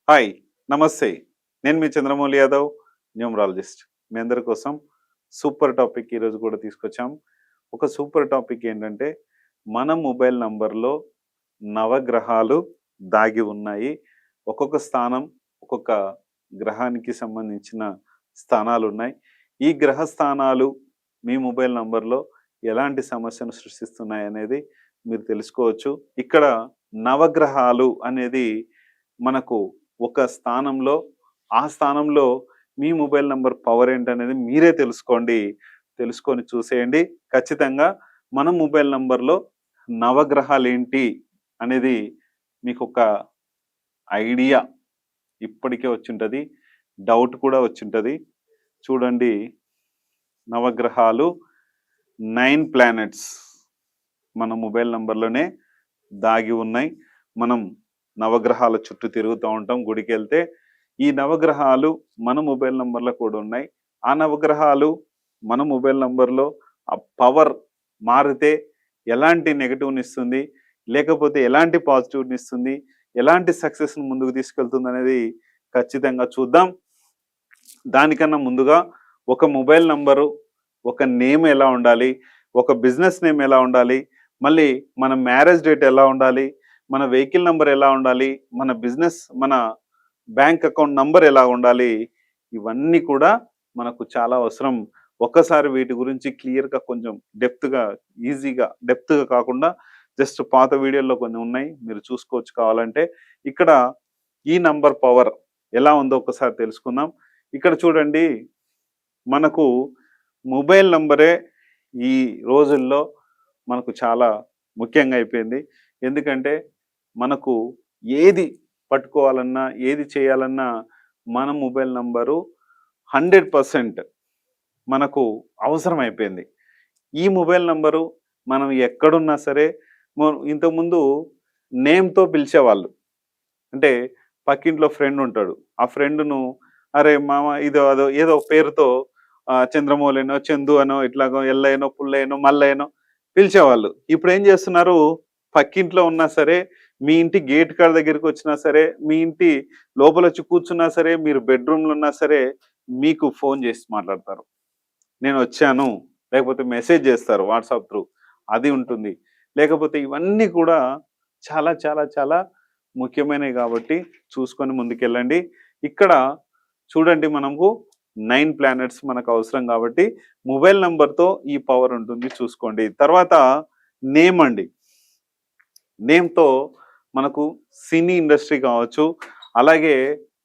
Hi! నమస్తే. నేను మీ Chandramouli Yadav, numerologist. మీ అందరి కోసం సూపర్ టాపిక్ ఈరోజు కూడా తీసుకొచ్చాం. ఒక సూపర్ టాపిక్ ఏంటంటే, మన మొబైల్ నంబర్‌లో నవగ్రహాలు దాగి ఉన్నాయి. ఒక్కొక్క స్థానం, ఒక్కొక్క గ్రహానికి సంబంధించిన స్థానాలున్నాయి. ఈ గ్రహ స్థానాలు మీ మొబైల్ నంబర్‌లో ఎలాంటి సమస్యను సృష్టిస్తున్నాయనేది మీరు తెలుసుకోవచ్చు. ఇక్కడ నవగ్రహాలు అనేది మనకు ఒక స్థానంలో, ఆ స్థానంలో మీ మొబైల్ నంబర్ పవర్ ఏంటనేది మీరే తెలుసుకోండి. తెలుసుకొని చూసేయండి. ఖచ్చితంగా మన మొబైల్ నంబర్‌లో నవగ్రహాలేంటి అనేది మీకొక ఐడియా ఇప్పటికే వచ్చుంటది. డౌట్ కూడా వచ్చుంటది. చూడండి, నవగ్రహాలు 9 ప్లానెట్స్ మన మొబైల్ నంబర్‌లోనే దాగి ఉన్నాయి. మనం నవగ్రహాల చుట్టూ తిరుగుతూ ఉంటాం గుడికెళ్తే. ఈ నవగ్రహాలు మన మొబైల్ నంబర్‌లో కూడా ఉన్నాయి. ఆ నవగ్రహాలు మన మొబైల్ నంబర్‌లో ఆ పవర్ మారితే ఎలాంటి నెగెటివ్‌నిస్తుంది, లేకపోతే ఎలాంటి పాజిటివ్‌నిస్తుంది, ఎలాంటి సక్సెస్‌ని ముందుకు తీసుకెళ్తుందనేది ఖచ్చితంగా చూద్దాం. దానికన్నా ముందుగా ఒక మొబైల్ నంబరు, ఒక నేమ్ ఎలా ఉండాలి, ఒక బిజినెస్ నేమ్ ఎలా ఉండాలి, మళ్ళీ మన మ్యారేజ్ డేట్ ఎలా ఉండాలి, మన వెహికల్ నంబర్ ఎలా ఉండాలి, మన బ్యాంక్ అకౌంట్ నంబర్ ఎలా ఉండాలి, ఇవన్నీ కూడా మనకు చాలా అవసరం. ఒక్కసారి వీటి గురించి క్లియర్‌గా కొంచెం డెప్త్‌గా కాకుండా జస్ట్ పాత వీడియోల్లో కొన్ని ఉన్నాయి. మీరు చూసుకోవచ్చు కావాలంటే. ఇక్కడ ఈ నంబర్ పవర్ ఎలా ఉందో ఒకసారి తెలుసుకుందాం. ఇక్కడ చూడండి, మనకు మొబైల్ నంబరే ఈ రోజుల్లో మనకు చాలా ముఖ్యంగా అయిపోయింది. ఎందుకంటే మనకు ఏది పట్టుకోవాలన్నా, ఏది చేయాలన్నా మన మొబైల్ నంబరు 100% మనకు అవసరం అయిపోయింది. ఈ మొబైల్ నంబరు మనం ఎక్కడున్నా సరే, ఇంతకుముందు నేమ్‌తో పిలిచేవాళ్ళు. అంటే పక్కింట్లో ఫ్రెండ్ ఉంటాడు. ఆ ఫ్రెండ్‌ను "అరే మామ ఇదో అదో" ఏదో ఒక పేరుతో చంద్రమౌళనో, చందు అనో, ఇట్లాగో ఎల్లయ్యనో, పుల్లయ్యనో, మల్లయ్యనో పిలిచేవాళ్ళు. ఇప్పుడేం చేస్తున్నారు, పక్కింట్లో ఉన్నా సరే, మీ ఇంటి గేట్ కాడ దగ్గరికొచ్చినా సరే, మీ ఇంటి లోపలొచ్చి కూర్చున్నా సరే, మీరు బెడ్‌రూమ్‌లో ఉన్నా సరే, మీకు ఫోను చేసి మాట్లాడతారు. నేనొచ్చాను, లేకపోతే మెసేజ్ చేస్తారు వాట్సాప్ త్రూ. అది ఉంటుంది. లేకపోతే ఇవన్నీ కూడా చాలా చాలా చాలా ముఖ్యమైనవి కాబట్టి చూసుకొని ముందుకెళ్ళండి. ఇక్కడ చూడండి, మనకు 9 ప్లానెట్స్ మనకు అవసరం కాబట్టి మొబైల్ నంబర్‌తో ఈ పవర్ ఉంటుంది చూసుకోండి. తర్వాత నేమ్ అండి. నేమ్‌తో మనకు సినీ ఇండస్ట్రీ కావచ్చు, అలాగే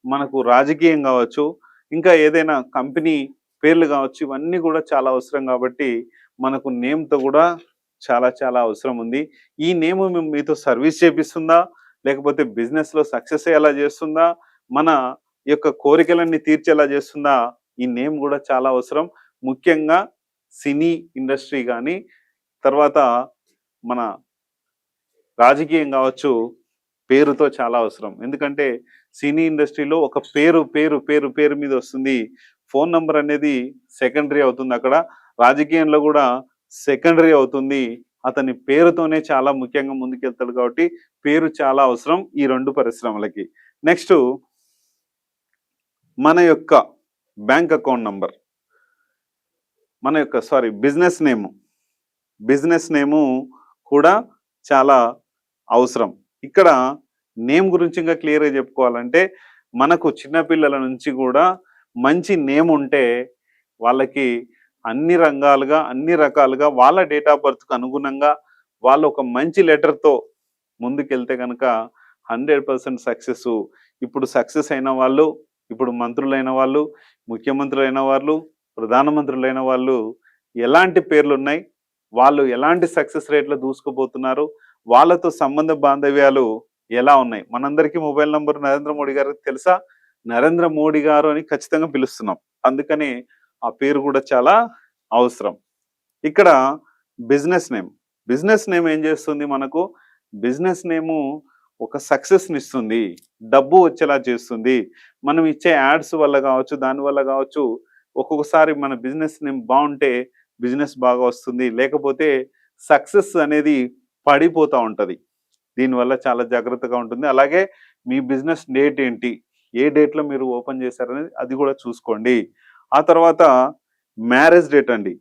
మనకు రాజకీయం కావచ్చు, ఇంకా ఏదైనా కంపెనీ పేర్లు కావచ్చు, ఇవన్నీ కూడా చాలా అవసరం కాబట్టి మనకు నేమ్‌తో కూడా చాలా చాలా అవసరం ఉంది. ఈ నేమ్ మీతో సర్వీస్ చేపిస్తుందా? లేకపోతే బిజినెస్‌లో సక్సెస్ అయ్యేలా చేస్తుందా? మన యొక్క కోరికలన్నీ తీర్చేలా చేస్తుందా? ఈ నేమ్ కూడా చాలా అవసరం. ముఖ్యంగా సినీ ఇండస్ట్రీ గానీ, తర్వాత మన రాజకీయం కావచ్చు, పేరుతో చాలా అవసరం. ఎందుకంటే సినీ ఇండస్ట్రీలో ఒక పేరు మీద వస్తుంది. ఫోన్ నంబర్ అనేది సెకండరీ అవుతుంది అక్కడ. రాజకీయంలో కూడా సెకండరీ అవుతుంది. అతని పేరుతోనే చాలా ముఖ్యంగా ముందుకెళ్తాడు కాబట్టి పేరు చాలా అవసరం ఈ 2 పరిశ్రమలకి. నెక్స్టు మన యొక్క బ్యాంక్ అకౌంట్ నంబర్. మన యొక్క బిజినెస్ నేము. బిజినెస్ నేము కూడా చాలా అవసరం. ఇక్కడ నేమ్ గురించి ఇంకా క్లియర్‌గా చెప్పుకోవాలంటే, మనకు చిన్న పిల్లల నుంచి కూడా మంచి నేమ్ ఉంటే వాళ్ళకి అన్ని రంగాలుగా, అన్ని రకాలుగా వాళ్ళ డేట్ ఆఫ్ బర్త్‌కి అనుగుణంగా వాళ్ళు ఒక మంచి లెటర్‌తో ముందుకెళ్తే గనక 100% సక్సెస్సు. ఇప్పుడు సక్సెస్ అయిన వాళ్ళు, ఇప్పుడు మంత్రులైన వాళ్ళు, ముఖ్యమంత్రులైన వాళ్ళు, ప్రధానమంత్రులైన వాళ్ళు ఎలాంటి పేర్లున్నాయి, వాళ్ళు ఎలాంటి సక్సెస్ రేట్‌లో దూసుకుపోతున్నారు, వాళ్ళతో సంబంధ బాంధవ్యాలు ఎలా ఉన్నాయి. మనందరికీ మొబైల్ నంబర్ నరేంద్ర మోడీ గారికి తెలుసా? నరేంద్ర మోడీ గారు అని ఖచ్చితంగా పిలుస్తున్నాం. అందుకని ఆ పేరు కూడా చాలా అవసరం. ఇక్కడ బిజినెస్ నేమ్. బిజినెస్ నేమ్ ఏం చేస్తుంది మనకు? బిజినెస్ నేము ఒక సక్సెస్‌నిస్తుంది. డబ్బు వచ్చేలా చేస్తుంది. మనం ఇచ్చే యాడ్స్ వల్ల కావచ్చు, దానివల్ల కావచ్చు, ఒక్కొక్కసారి మన బిజినెస్ నేమ్ బావుంటే బిజినెస్ బాగా వస్తుంది. లేకపోతే సక్సెస్ అనేది పడిపోతా ఉంటది. దీనివల్ల చాలా జాగ్రత్తగా ఉంటుంది. అలాగే మీ బిజినెస్ డేట్ ఏంటి? ఏ డేట్లో మీరు ఓపెన్ చేశారనేది అది కూడా చూసుకోండి. ఆ తర్వాత మ్యారేజ్ డేట్ అండి.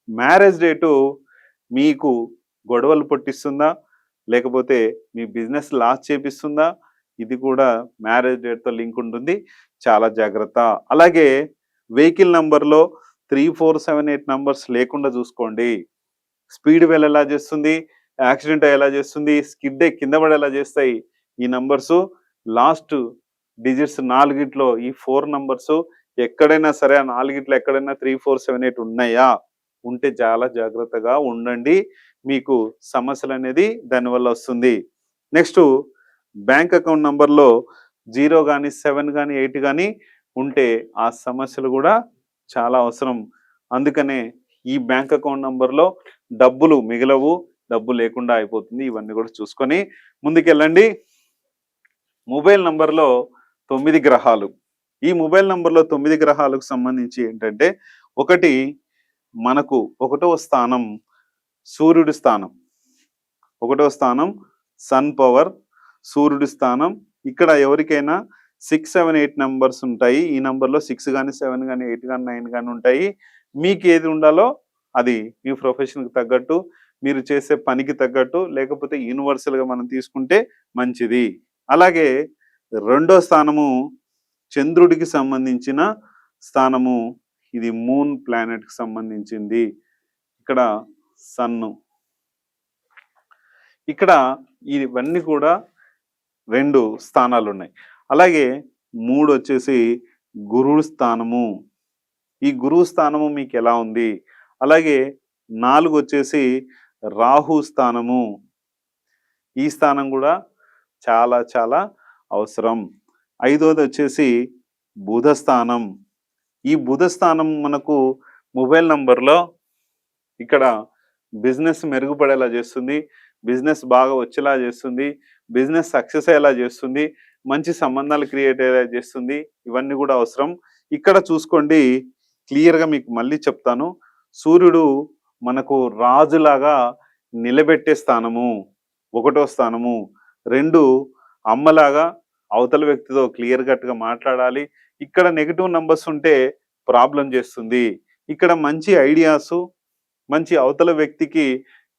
మ్యారేజ్ డేటు మీకు గొడవలు పుట్టిస్తుందా? లేకపోతే మీ బిజినెస్ లాస్ చేపిస్తుందా? ఇది కూడా మ్యారేజ్ డేట్‌తో లింక్ ఉంటుంది. చాలా జాగ్రత్త. అలాగే వెహికల్ నంబర్‌లో 3, 4, 7, 8 నంబర్స్ లేకుండా చూసుకోండి. స్పీడ్ వెళ్ళేలా చేస్తుంది, యాక్సిడెంట్ అయ్యేలా చేస్తుంది, స్కిడ్ అయ్యి కింద పడేలా చేస్తాయి. ఈ నంబర్సు లాస్ట్ డిజిట్స్ 4 ఈ 4 నంబర్సు ఎక్కడైనా సరే ఆ 4 ఎక్కడైనా 3, 4, 7, 8 ఉన్నాయా? ఉంటే చాలా జాగ్రత్తగా ఉండండి. మీకు సమస్యలనేది దానివల్ల వస్తుంది. నెక్స్టు బ్యాంక్ అకౌంట్ నంబర్‌లో 0 గాని, 7 గాని, 8 గాని ఉంటే ఆ సమస్యలు గూడా చాలా అవసరం. అందుకనే ఈ బ్యాంక్ అకౌంట్ నంబర్‌లో డబ్బులు మిగలవు. డబ్బు లేకుండా అయిపోతుంది. ఇవన్నీ గూడా చూసుకొని ముందుకెళ్ళండి. మొబైల్ నంబర్‌లో 9 గ్రహాలు. ఈ మొబైల్ నంబర్‌లో 9 గ్రహాలకు సంబంధించి ఏంటంటే, ఒకటి మనకు ఒకటవ స్థానం సూర్యుడి స్థానం. ఒకటవ స్థానం సన్ పవర్, సూర్యుడి స్థానం. ఇక్కడ ఎవరికైనా 6, 7, 8 నంబర్స్ ఉంటాయి. ఈ నంబర్‌లో 6 గాని, 7 గాని, 8 గాని, 9 గాని ఉంటాయి. మీకేది ఉండాలో అది మీ ప్రొఫెషన్‌కి తగ్గట్టు, మీరు చేసే పనికి తగ్గట్టు, లేకపోతే యూనివర్సల్‌గా మనం తీసుకుంటే మంచిది. అలాగే రెండో స్థానము చంద్రుడికి సంబంధించిన స్థానము. ఇది మూన్ ప్లానెట్‌కి సంబంధించింది. ఇక్కడ సన్ను. ఇక్కడ ఇవన్నీ కూడా 2 స్థానాలున్నాయి. అలాగే 3 వచ్చేసి గురువు స్థానము. ఈ గురువు స్థానము మీకెలా ఉంది? అలాగే 4 వచ్చేసి రాహు స్థానము. ఈ స్థానం కూడా చాలా చాలా అవసరం. 5వది వచ్చేసి బుధ స్థానం. ఈ బుధ స్థానం మనకు మొబైల్ నంబర్‌లో ఇక్కడ బిజినెస్ మెరుగుపడేలా చేస్తుంది. బిజినెస్ బాగా వచ్చేలా చేస్తుంది. బిజినెస్ సక్సెస్ అయ్యేలా చేస్తుంది. మంచి సంబంధాలు క్రియేట్ అయ్యేలా చేస్తుంది. ఇవన్నీ కూడా అవసరం. ఇక్కడ చూసుకోండి, క్లియర్‌గా మీకు మళ్ళీ చెప్తాను. సూర్యుడు మనకు రాజులాగా నిలబెట్టే స్థానము. ఒకటో స్థానము. 2 అమ్మలాగా అవతల వ్యక్తితో క్లియర్ కట్‌గా మాట్లాడాలి. ఇక్కడ నెగెటివ్ నంబర్స్ ఉంటే ప్రాబ్లమ్ చేస్తుంది. ఇక్కడ మంచి ఐడియాసు, మంచి అవతల వ్యక్తికి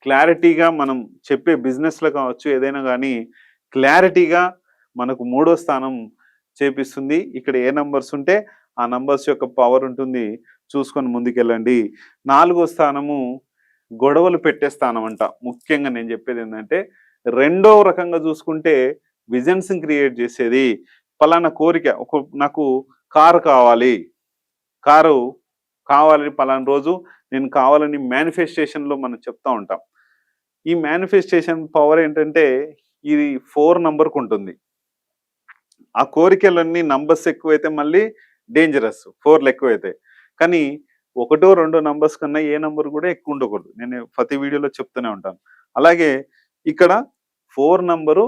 క్లారిటీగా మనం చెప్పే బిజినెస్‌లో కావచ్చు, ఏదైనా గానీ క్లారిటీగా మనకు మూడో స్థానం చేపిస్తుంది. ఇక్కడ ఏ నంబర్స్ ఉంటే ఆ నంబర్స్ యొక్క పవర్ ఉంటుంది. చూసుకొని ముందుకెళ్ళండి. 4 స్థానము గొడవలు పెట్టే స్థానం అంట. ముఖ్యంగా నేను చెప్పేదేందంటే, రెండో రకంగా చూసుకుంటే విజన్స్‌ని క్రియేట్ చేసేది. పలానా కోరిక నాకు కారు కావాలి. కారు కావాలని పలానా రోజు నేను కావాలని మేనిఫెస్టేషన్‌లో మనం చెప్తా ఉంటాం. ఈ మేనిఫెస్టేషన్ పవర్ ఏంటంటే, ఇది 4 నంబర్‌కుంటుంది. ఆ కోరికలన్నీ నంబర్స్ ఎక్కువైతే మళ్ళీ డేంజరస్ 4లు ఎక్కువైతాయి. కానీ 1, 2 నంబర్స్ కన్నా ఏ నంబర్ కూడా ఎక్కువ ఉండకూడదు. నేను ప్రతి వీడియోలో చెప్తూనే ఉంటాను. అలాగే ఇక్కడ 4 నంబరు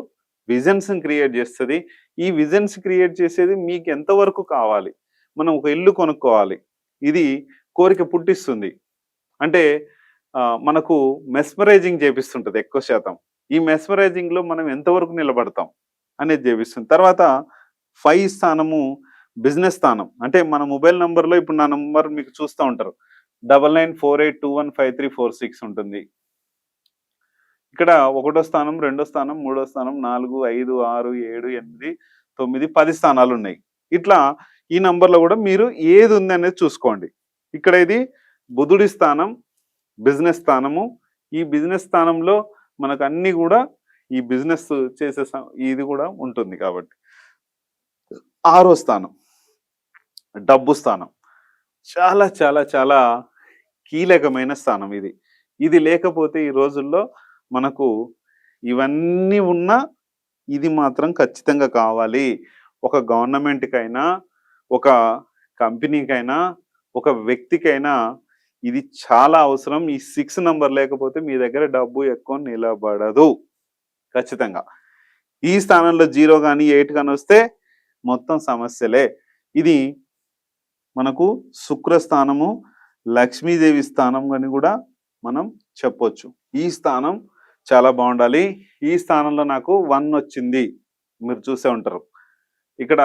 విజన్స్‌ని క్రియేట్ చేస్తది. ఈ విజన్స్ క్రియేట్ చేసేది మీకు ఎంతవరకు కావాలి? మనం ఒక ఇల్లు కొనుక్కోవాలి. ఇది కోరిక పుట్టిస్తుంది. అంటే మనకు మెస్మరైజింగ్ చేపిస్తుంటది ఎక్కువ శాతం. ఈ మెస్మరైజింగ్‌లో మనం ఎంతవరకు నిలబడతాం అనేది చేపిస్తుంది. తర్వాత 5 స్థానము బిజినెస్ స్థానం. అంటే మన మొబైల్ నంబర్‌లో ఇప్పుడు నా నంబర్ మీకు చూస్తా ఉంటారు. 9948215346 ఉంటుంది. ఇక్కడ ఒకటో స్థానం, రెండో స్థానం, మూడో స్థానం, 4, 5, 6, 7, 8, 9, 10 స్థానాలున్నాయి. ఇట్లా ఈ నంబర్‌లో కూడా మీరు ఏది ఉందనేది చూసుకోండి. ఇక్కడ ఇది బుధుడి స్థానం, బిజినెస్ స్థానము. ఈ బిజినెస్ స్థానంలో మనకు అన్నీ కూడా ఈ బిజినెస్ చేసే ఇది కూడా ఉంటుంది కాబట్టి. 6వ స్థానం డబ్బు స్థానం. చాలా చాలా చాలా కీలకమైన స్థానం ఇది. ఇది లేకపోతే ఈ రోజుల్లో మనకు ఇవన్నీ ఉన్నా ఇది మాత్రం ఖచ్చితంగా కావాలి. ఒక గవర్నమెంట్‌కైనా, ఒక కంపెనీకైనా, ఒక వ్యక్తికైనా ఇది చాలా అవసరం. ఈ 6 నంబర్ లేకపోతే మీ దగ్గర డబ్బు ఎక్కువ నిలబడదు ఖచ్చితంగా. ఈ స్థానంలో 0 గాని, 8 గాని వస్తే మొత్తం సమస్యలే. ఇది మనకు శుక్ర స్థానము, లక్ష్మీదేవి స్థానం అని కూడా మనం చెప్పొచ్చు. ఈ స్థానం చాలా బాగుండాలి. ఈ స్థానంలో నాకు 1 వచ్చింది. మీరు చూసే ఉంటారు. ఇక్కడ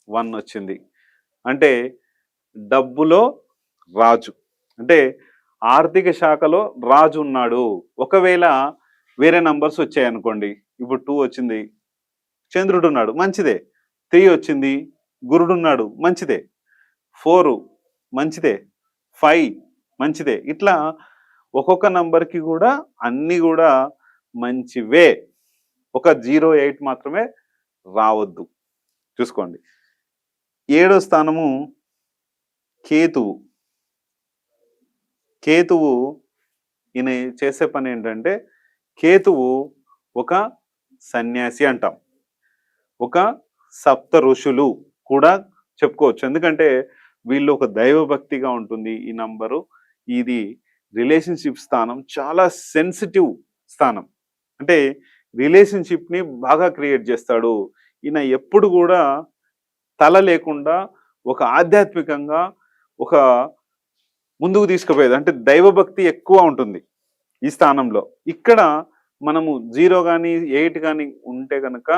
1 వచ్చింది. అంటే డబ్బులో రాజు. అంటే ఆర్థిక శాఖలో రాజు ఉన్నాడు. ఒకవేళ వేరే నంబర్స్ వచ్చాయనుకోండి. ఇప్పుడు 2 వచ్చింది. చంద్రుడున్నాడు మంచిదే. 3 వచ్చింది. గురుడున్నాడు మంచిదే. 4 మంచిదే. 5 మంచిదే. ఇట్లా ఒక్కొక్క నంబర్‌కి గూడా అన్నీ గూడా మంచివే. ఒక 0, 8 మాత్రమే రావద్దు. చూసుకోండి. 7వ స్థానము కేతువు. కేతువు ఈయన చేసే పనేంటంటే, కేతువు ఒక సన్యాసి అంటాం. ఒక సప్త ఋషులు కూడా చెప్పుకోవచ్చు. ఎందుకంటే వీళ్ళు ఒక దైవభక్తిగా ఉంటుంది ఈ నంబరు. ఇది రిలేషన్‌షిప్ స్థానం. చాలా సెన్సిటివ్ స్థానం. అంటే రిలేషన్‌షిప్‌ని బాగా క్రియేట్ చేస్తాడు. ఈయన ఎప్పుడు గూడా తల లేకుండా ఒక ఆధ్యాత్మికంగా ఒక ముందుకు తీసుకుపోయేది. అంటే దైవభక్తి ఎక్కువ ఉంటుంది ఈ స్థానంలో. ఇక్కడ మనము 0 గాని, 8 గాని ఉంటే గనక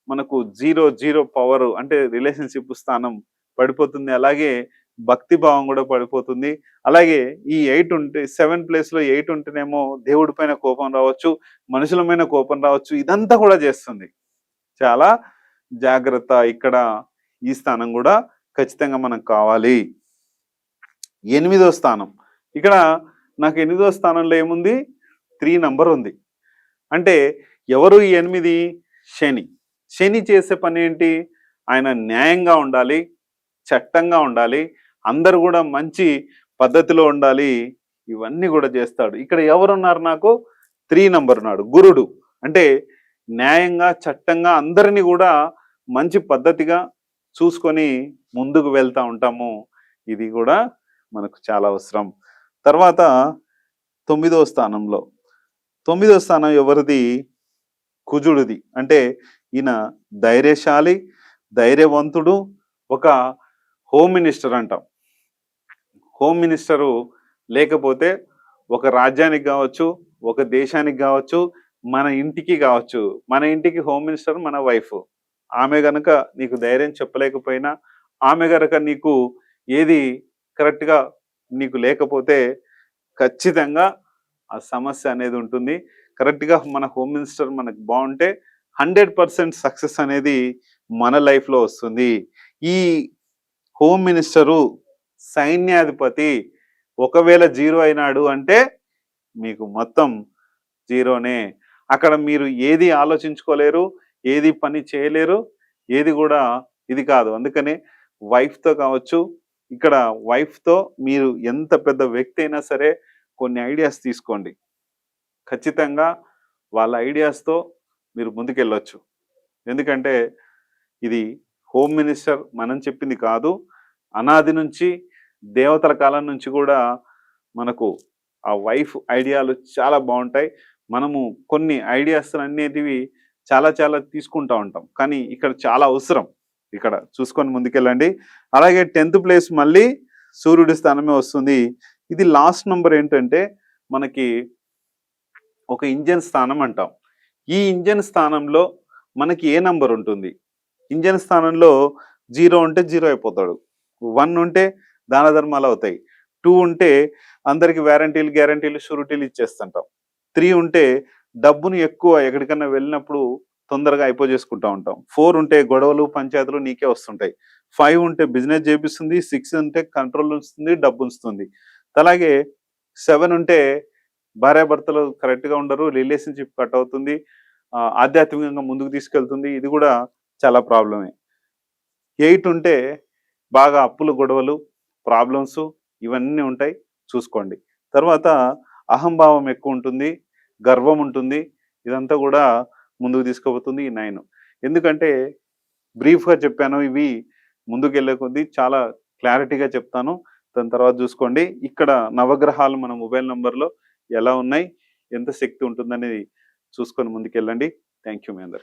మనకు 0, 0 పవర్ అంటే రిలేషన్‌షిప్ స్థానం పడిపోతుంది. అలాగే భక్తి భావం గూడా పడిపోతుంది. అలాగే ఈ 8 ఉంటే 7 ప్లేస్‌లో 8 ఉంటేనేమో దేవుడి పైన కోపం రావచ్చు, మనుషుల మీద కోపం రావచ్చు. ఇదంతా కూడా చేస్తుంది. చాలా జాగ్రత్త ఇక్కడ ఈ స్థానం గూడా ఖచ్చితంగా మనకు కావాలి. 8వ స్థానం. ఇక్కడ నాకు 8వ స్థానంలో ఏముంది? 3 నంబర్ ఉంది. అంటే ఎవరు ఈ 8? శని. శని చేసే పనేంటి? ఆయన న్యాయంగా ఉండాలి, చట్టంగా ఉండాలి, అందరూ గూడా మంచి పద్ధతిలో ఉండాలి. ఇవన్నీ గూడా చేస్తాడు. ఇక్కడ ఎవరున్నారు నాకు? 3 నంబర్ ఉన్నాడు. గురుడు. అంటే న్యాయంగా, చట్టంగా అందరిని గూడా మంచి పద్ధతిగా చూసుకొని ముందుకు వెళ్తా ఉంటాము. ఇది గూడా మనకు చాలా అవసరం. తర్వాత 9వ స్థానంలో 9వ స్థానం ఎవరిది? కుజుడిది. అంటే ఈయన ధైర్యశాలి, ధైర్యవంతుడు, ఒక హోమ్ మినిస్టర్ అంటాం. హోమ్ మినిస్టరు లేకపోతే ఒక రాజ్యానికి కావచ్చు, ఒక దేశానికి కావచ్చు, మన ఇంటికి కావచ్చు. మన ఇంటికి హోమ్ మినిస్టర్ మన వైఫ్. ఆమె గనక నీకు ధైర్యం చెప్పలేకపోయినా, ఆమె గనక నీకు ఏది కరెక్ట్‌గా నీకు లేకపోతే ఖచ్చితంగా ఆ సమస్య అనేది ఉంటుంది. కరెక్ట్‌గా మన హోమ్ మినిస్టర్ మనకు బావుంటే 100% సక్సెస్ అనేది మన లైఫ్‌లో వస్తుంది. ఈ హోమ్ మినిస్టరు సైన్యాధిపతి ఒకవేళ 0 అయినాడు అంటే మీకు మొత్తం 0నే. అక్కడ మీరు ఏది ఆలోచించుకోలేరు, ఏది పని చేయలేరు, ఏది గూడా ఇది కాదు. అందుకనే వైఫ్‌తో కావచ్చు, ఇక్కడ వైఫ్‌తో మీరు ఎంత పెద్ద వ్యక్తి అయినా సరే కొన్ని ఐడియాస్ తీసుకోండి. ఖచ్చితంగా వాళ్ళ ఐడియాస్‌తో మీరు ముందుకెళ్ళొచ్చు. ఎందుకంటే ఇది హోమ్ మినిస్టర్ మనం చెప్పింది కాదు. అనాది నుంచి దేవతల కాలం నుంచి కూడా మనకు ఆ వైఫ్ ఐడియాలు చాలా బావుంటాయి. మనము కొన్ని ఐడియాస్ అనేటివి చాలా చాలా తీసుకుంటా ఉంటాం. కానీ ఇక్కడ చాలా అవసరం. ఇక్కడ చూసుకొని ముందుకెళ్ళండి. అలాగే 10థ్ ప్లేస్ మళ్ళీ సూర్యుడి స్థానమే వస్తుంది. ఇది లాస్ట్ నంబర్ ఏంటంటే మనకి ఒక ఇంజిన్ స్థానం అంటాం. ఈ ఇంజిన్ స్థానంలో మనకి ఏ నంబర్ ఉంటుంది? ఇంజిన్ స్థానంలో 0 ఉంటే 0 అయిపోతాడు. 1 ఉంటే దాన ధర్మాలు అవుతాయి. 2 ఉంటే అందరికి వారంటీలు, గ్యారంటీలు, షూరిటీలు ఇచ్చేస్తుంటాం. 3 ఉంటే డబ్బును ఎక్కువ ఎక్కడికన్నా వెళ్ళినప్పుడు తొందరగా అయిపోజేసుకుంటా ఉంటాం. 4 ఉంటే గొడవలు, పంచాయతీలు నీకే వస్తుంటాయి. 5 ఉంటే బిజినెస్ చేపిస్తుంది. 6 ఉంటే కంట్రోల్ ఉంచుతుంది, డబ్బు ఉంచుతుంది. అలాగే 7 ఉంటే భార్యాభర్తలు కరెక్ట్‌గా ఉండరు. రిలేషన్‌షిప్ కట్ అవుతుంది. ఆధ్యాత్మికంగా ముందుకు తీసుకెళ్తుంది. ఇది కూడా చాలా ప్రాబ్లమే. 8 ఉంటే బాగా అప్పులు, గొడవలు, ప్రాబ్లమ్స్ ఇవన్నీ ఉంటాయి. చూసుకోండి. తర్వాత అహంభావం ఎక్కువ ఉంటుంది. గర్వం ఉంటుంది. ఇదంతా కూడా ముందుకు తీసుకుపోతుంది ఈ 9. ఎందుకంటే బ్రీఫ్‌గా చెప్పాను. ఇవి ముందుకెళ్ళే కొద్దీ చాలా క్లారిటీగా చెప్తాను. దాని తర్వాత చూసుకోండి. ఇక్కడ నవగ్రహాలు మన మొబైల్ నంబర్‌లో ఎలా ఉన్నాయి? ఎంత శక్తి ఉంటుందనేది చూసుకొని ముందుకెళ్ళండి. థాంక్ యూ మీ అందరికి.